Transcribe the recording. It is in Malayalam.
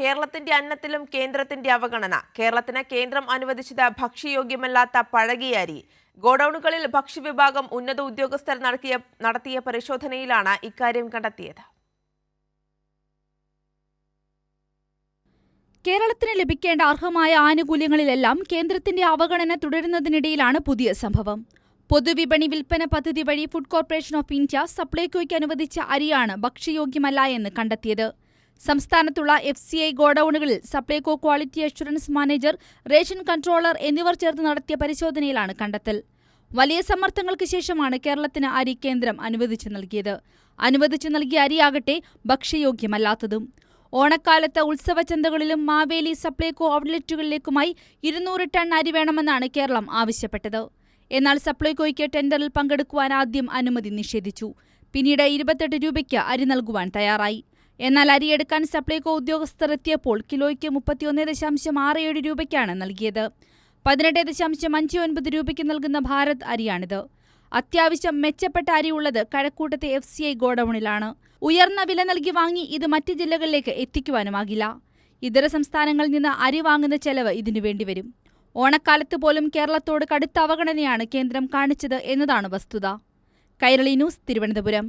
കേരളത്തിന്റെ അന്നത്തിലും കേന്ദ്രത്തിന്റെ അവഗണന. കേരളത്തിന് കേന്ദ്രം അനുവദിച്ചത് ഭക്ഷ്യയോഗ്യമല്ലാത്ത പഴകിയ അരി. ഗോഡൌണുകളിൽ ഭക്ഷ്യവിഭാഗം ഉന്നത ഉദ്യോഗസ്ഥർ നടത്തിയ പരിശോധനയിലാണ് ഇക്കാര്യം കണ്ടെത്തിയത്. കേരളത്തിന് ലഭിക്കേണ്ട അർഹമായ ആനുകൂല്യങ്ങളിലെല്ലാം കേന്ദ്രത്തിന്റെ അവഗണന തുടരുന്നതിനിടയിലാണ് പുതിയ സംഭവം. പൊതുവിപണി വിൽപ്പന പദ്ധതി വഴി ഫുഡ് കോർപ്പറേഷൻ ഓഫ് ഇന്ത്യ സപ്ലൈകോയ്ക്ക് അനുവദിച്ച അരിയാണ് ഭക്ഷ്യയോഗ്യമല്ല എന്ന് കണ്ടെത്തിയത്. സംസ്ഥാനത്തുള്ള FCI ഗോഡൌണുകളിൽ Supplyco quality assurance manager, ration controller എന്നിവർ ചേർന്ന് നടത്തിയ പരിശോധനയിലാണ് കണ്ടെത്തൽ. വലിയ സമ്മർദ്ദങ്ങൾക്ക് ശേഷമാണ് കേരളത്തിന് അരി കേന്ദ്രം അനുവദിച്ചു നൽകിയത്. അനുവദിച്ചു നൽകിയ അരിയാകട്ടെ ഭക്ഷ്യയോഗ്യമല്ലാത്തതും. ഓണക്കാലത്ത് ഉത്സവചന്തകളിലും മാവേലി സപ്ലൈകോ ഔട്ട്ലെറ്റുകളിലേക്കുമായി 200 ടൺ അരി വേണമെന്നാണ് കേരളം ആവശ്യപ്പെട്ടത്. എന്നാൽ സപ്ലൈകോയ്ക്ക് ടെൻഡറിൽ പങ്കെടുക്കുവാൻ ആദ്യം അനുമതി നിഷേധിച്ചു. പിന്നീട് 28 രൂപയ്ക്ക് അരി നൽകുവാൻ തയ്യാറായി. എന്നാൽ അരിയെടുക്കാൻ സപ്ലൈകോ ഉദ്യോഗസ്ഥർ എത്തിയപ്പോൾ കിലോയ്ക്ക് 31.67 രൂപയ്ക്കാണ് നൽകിയത്. 18.59 രൂപയ്ക്ക് നൽകുന്ന ഭാരത് അരിയാണിത്. അത്യാവശ്യം മെച്ചപ്പെട്ട അരിയുള്ളത് കഴക്കൂട്ടത്തെ FCI ഗോഡൌണിലാണ്. ഉയർന്ന വില നൽകി വാങ്ങി ഇത് മറ്റ് ജില്ലകളിലേക്ക് എത്തിക്കുവാനുമാകില്ല. ഇതര സംസ്ഥാനങ്ങളിൽ നിന്ന് അരി വാങ്ങുന്ന ചെലവ് ഇതിനു വേണ്ടിവരും. ഓണക്കാലത്ത് പോലും കേരളത്തോട് കടുത്ത അവഗണനയാണ് കേന്ദ്രം കാണിച്ചത് എന്നതാണ് വസ്തുത. കൈരളി ന്യൂസ്, തിരുവനന്തപുരം.